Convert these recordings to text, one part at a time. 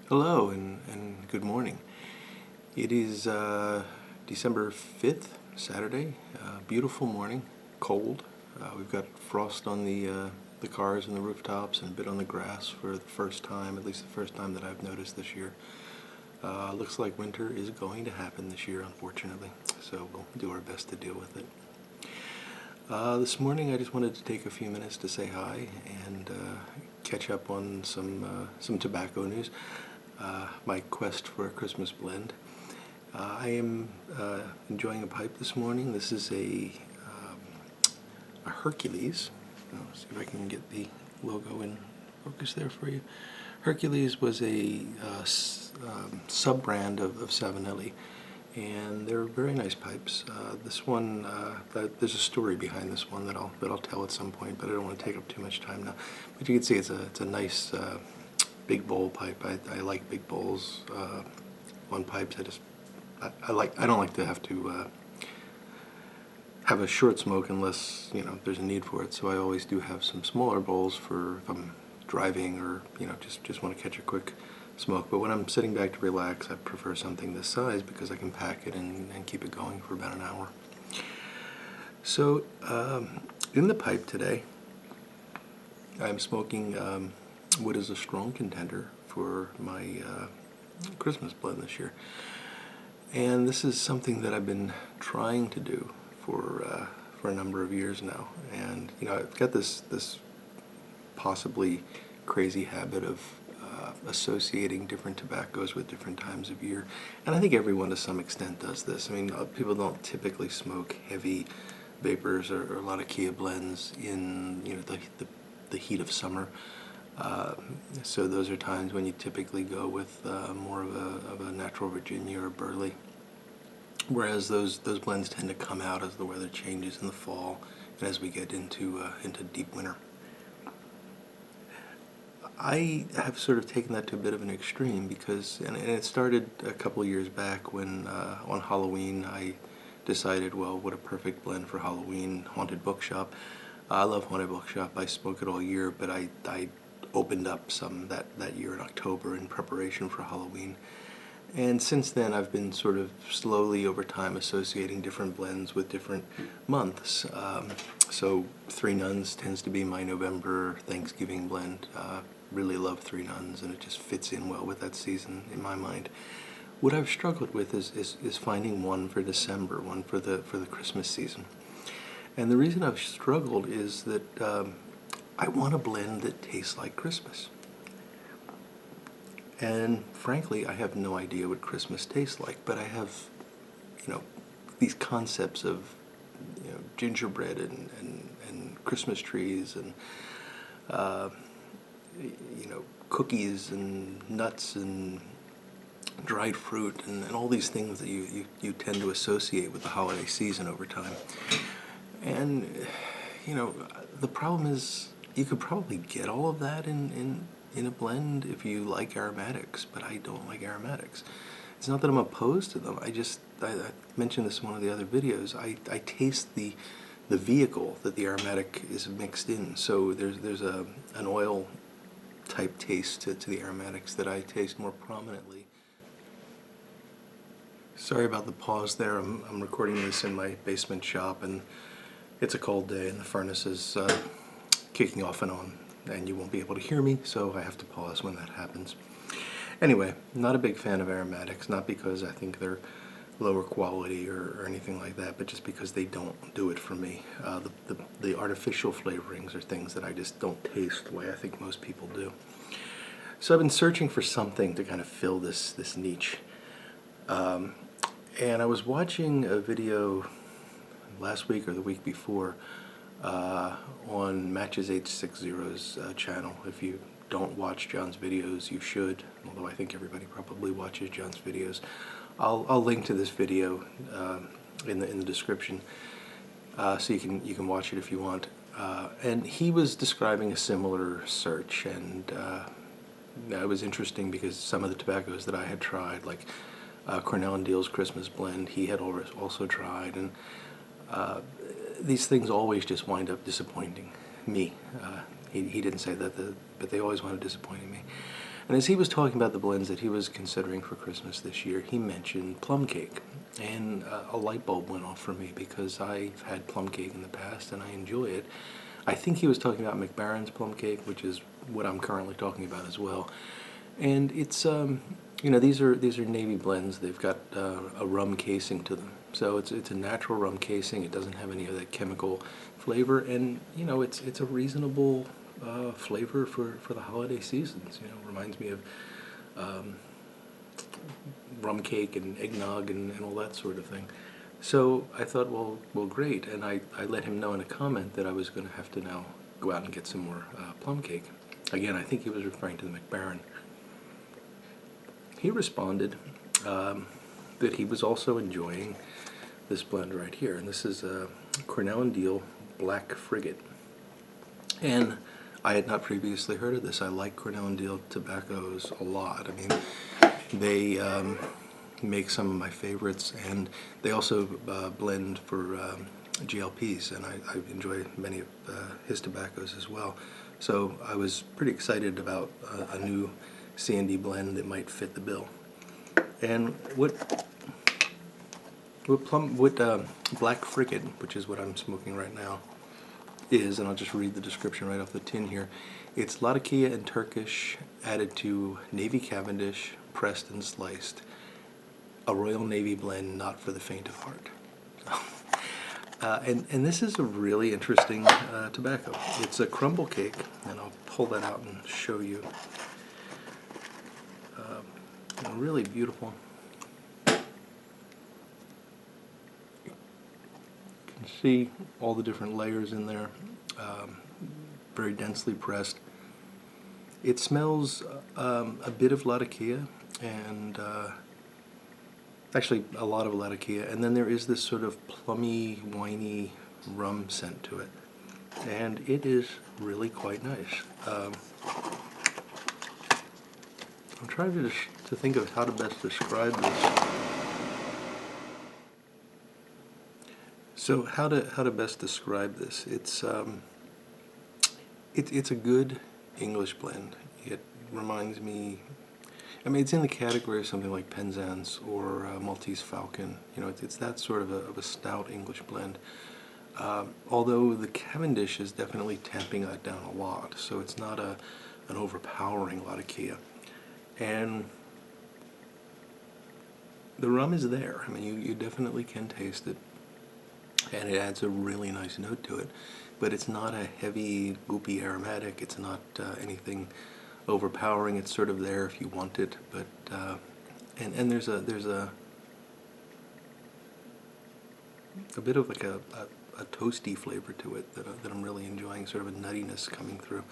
Hello and good morning. It is December 5th, Saturday. Beautiful morning, cold. We've got frost on the cars and the rooftops and a bit on the grass for the first time, at least the first time that I've noticed this year. Looks like winter is going to happen this year, unfortunately, so we'll do our best to deal with it. This morning I just wanted to take a few minutes to say hi and catch up on some tobacco news. My quest for a Christmas blend. I am enjoying a pipe this morning. This is a Hercules. Let's see if I can get the logo in focus there for you. Hercules was a sub-brand of Savinelli, and they're very nice pipes. This one, there's a story behind this one that I'll tell at some point, but I don't want to take up too much time now. But you can see it's a nice big bowl pipe. I like big bowls on pipes. I don't like to have to have a short smoke unless there's a need for it. So I always do have some smaller bowls for if I'm driving or just want to catch a quick smoke. But when I'm sitting back to relax, I prefer something this size because I can pack it and keep it going for about an hour. So in the pipe today, I'm smoking what is a strong contender for my Christmas blend this year. And this is something that I've been trying to do for a number of years now. And I've got this possibly crazy habit of associating different tobaccos with different times of year. And I think everyone to some extent does this. I mean, people don't typically smoke heavy vapors or a lot of Kia blends in the heat of summer. So those are times when you typically go with more of a natural Virginia or Burley, whereas those blends tend to come out as the weather changes in the fall and as we get into deep winter. I have sort of taken that to a bit of an extreme because, and it started a couple of years back when on Halloween I decided, well, what a perfect blend for Halloween, Haunted Bookshop. I love Haunted Bookshop. I smoke it all year, but I opened up some that year in October in preparation for Halloween. And since then I've been sort of slowly over time associating different blends with different months. So Three Nuns tends to be my November Thanksgiving blend. Really love Three Nuns, and it just fits in well with that season in my mind. What I've struggled with is finding one for December, one for the Christmas season. And the reason I've struggled is that I want a blend that tastes like Christmas. And frankly, I have no idea what Christmas tastes like, but I have, these concepts of, gingerbread and Christmas trees and, cookies and nuts and dried fruit and all these things that you tend to associate with the holiday season over time. And, the problem is you could probably get all of that in a blend if you like aromatics, but I don't like aromatics. It's not that I'm opposed to them. I mentioned this in one of the other videos. I taste the vehicle that the aromatic is mixed in. So there's an oil type taste to the aromatics that I taste more prominently. Sorry about the pause there. I'm recording this in my basement shop, and it's a cold day, and the furnace is kicking off and on, and you won't be able to hear me, so I have to pause when that happens. Anyway, not a big fan of aromatics, not because I think they're lower quality or anything like that, but just because they don't do it for me. The artificial flavorings are things that I just don't taste the way I think most people do. So I've been searching for something to kind of fill this niche. And I was watching a video last week or the week before on Matches H60's channel. If you don't watch John's videos, you should, although I think everybody probably watches John's videos. I'll link to this video in the description so you can watch it if you want. And he was describing a similar search, and it was interesting because some of the tobaccos that I had tried, like Cornell & Deal's Christmas blend, he had also tried, and these things always just wind up disappointing me. He didn't say that, but they always wound up disappointing me. And as he was talking about the blends that he was considering for Christmas this year, he mentioned plum cake. And a light bulb went off for me because I've had plum cake in the past and I enjoy it. I think he was talking about McBaron's plum cake, which is what I'm currently talking about as well. And it's, these are navy blends. They've got a rum casing to them. So it's a natural rum casing. It doesn't have any of that chemical flavor, and it's a reasonable flavor for the holiday seasons. Reminds me of rum cake and eggnog and all that sort of thing. So I thought, well, great, and I let him know in a comment that I was going to have to now go out and get some more plum cake. Again, I think he was referring to the McBaron. He responded that he was also enjoying this blend right here, and this is Cornell and Diehl Black Frigate. And I had not previously heard of this. I like Cornell and Diehl tobaccos a lot. I mean, they make some of my favorites, and they also blend for GLPs, and I enjoy many of his tobaccos as well. So I was pretty excited about a new C&D blend that might fit the bill. And what Black Frigate, which is what I'm smoking right now, is, and I'll just read the description right off the tin here. It's Latakia and Turkish added to Navy Cavendish, pressed and sliced. A Royal Navy blend not for the faint of heart. And this is a really interesting tobacco. It's a crumble cake, and I'll pull that out and show you. Really beautiful. You can see all the different layers in there. Very densely pressed. It smells a bit of Latakia, and actually a lot of Latakia, and then there is this sort of plummy, winey rum scent to it, and it is really quite nice. I'm trying to think of how to best describe this. So how to best describe this? It's a good English blend. It reminds me. I mean, it's in the category of something like Penzance or Maltese Falcon. It's that sort of a stout English blend. Although the Cavendish is definitely tamping that down a lot, so it's not an overpowering Latakia. And the rum is there. I mean, you definitely can taste it, and it adds a really nice note to it. But it's not a heavy, goopy aromatic. It's not anything overpowering. It's sort of there if you want it, but and there's a bit of like a toasty flavor to it that I'm really enjoying. Sort of a nuttiness coming through.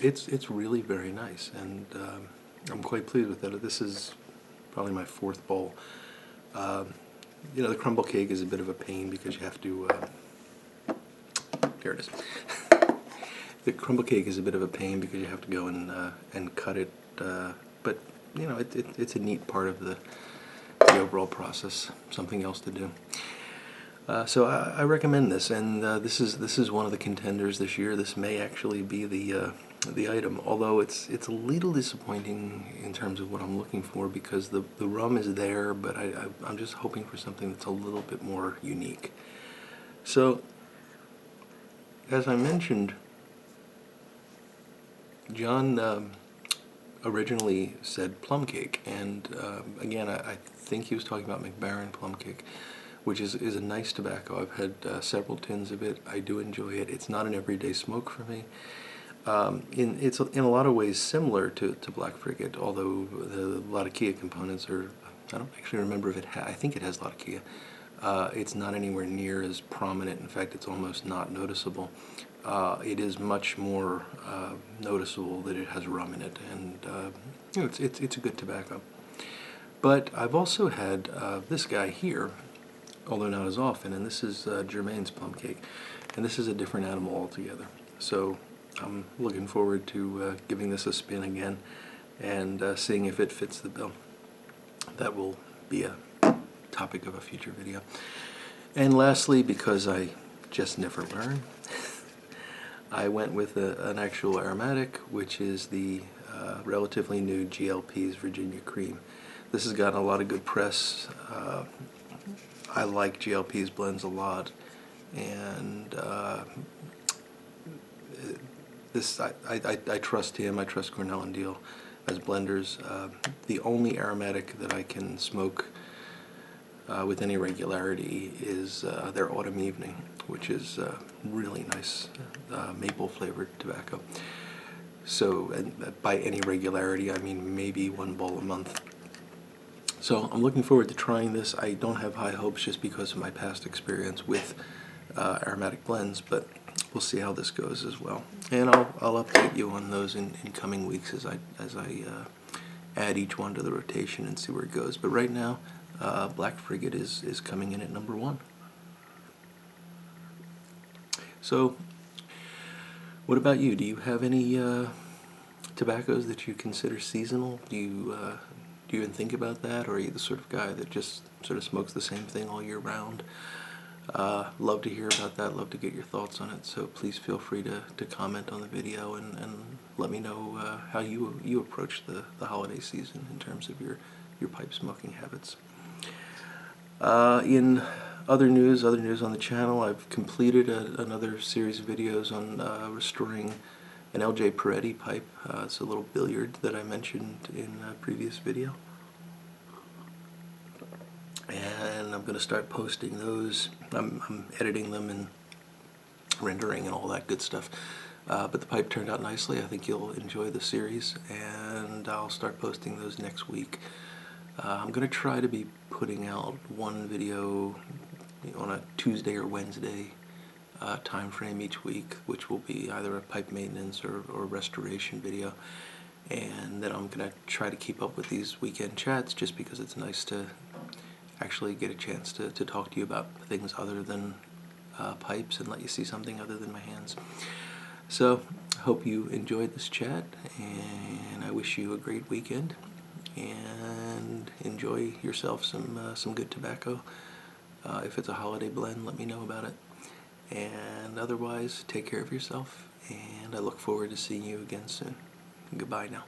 It's really very nice, and I'm quite pleased with it. This is probably my fourth bowl. The crumble cake is a bit of a pain because you have to. Here it is. The crumble cake is a bit of a pain because you have to go and cut it, but it's a neat part of the overall process. Something else to do. So I recommend this, and this is one of the contenders this year. This may actually be the item, although it's a little disappointing in terms of what I'm looking for, because the rum is there, but I'm just hoping for something that's a little bit more unique. So, as I mentioned, John originally said plum cake, and again, I think he was talking about McBaron plum cake, which is a nice tobacco. I've had several tins of it. I do enjoy it. It's not an everyday smoke for me. It's in a lot of ways similar to Black Frigate, although the Latakia components are, I don't actually remember if it I think it has Latakia. It's not anywhere near as prominent. In fact, it's almost not noticeable. It is much more noticeable that it has rum in it, and it's a good tobacco. But I've also had this guy here, although not as often, and this is Germain's plum cake, and this is a different animal altogether. So I'm looking forward to giving this a spin again and seeing if it fits the bill. That will be a topic of a future video. And lastly, because I just never learn, I went with an actual aromatic, which is the relatively new GLP's Virginia Cream. This has gotten a lot of good press. I like GLP's blends a lot, and I trust him. I trust Cornell and Deal as blenders. The only aromatic that I can smoke with any regularity is their Autumn Evening, which is really nice maple flavored tobacco. So, and by any regularity, I mean maybe one bowl a month. So I'm looking forward to trying this. I don't have high hopes just because of my past experience with aromatic blends, but we'll see how this goes as well. And I'll update you on those in coming weeks as I add each one to the rotation and see where it goes. But right now, Black Frigate is coming in at number 1. So, what about you? Do you have any tobaccos that you consider seasonal? Do you even think about that, or are you the sort of guy that just sort of smokes the same thing all year round? Love to hear about that, love to get your thoughts on it, so please feel free to comment on the video and let me know how you approach the holiday season in terms of your pipe smoking habits. In other news on the channel, I've completed another series of videos on restoring an LJ Peretti pipe. It's a little billiard that I mentioned in a previous video. And I'm going to start posting those. I'm editing them and rendering and all that good stuff. But the pipe turned out nicely. I think you'll enjoy the series, and I'll start posting those next week. I'm going to try to be putting out one video on a Tuesday or Wednesday time frame each week, which will be either a pipe maintenance or restoration video. And then I'm going to try to keep up with these weekend chats just because it's nice to actually get a chance to talk to you about things other than pipes and let you see something other than my hands. So, hope you enjoyed this chat, and I wish you a great weekend, and enjoy yourself some good tobacco. If it's a holiday blend, let me know about it. And otherwise, take care of yourself, and I look forward to seeing you again soon. Goodbye now.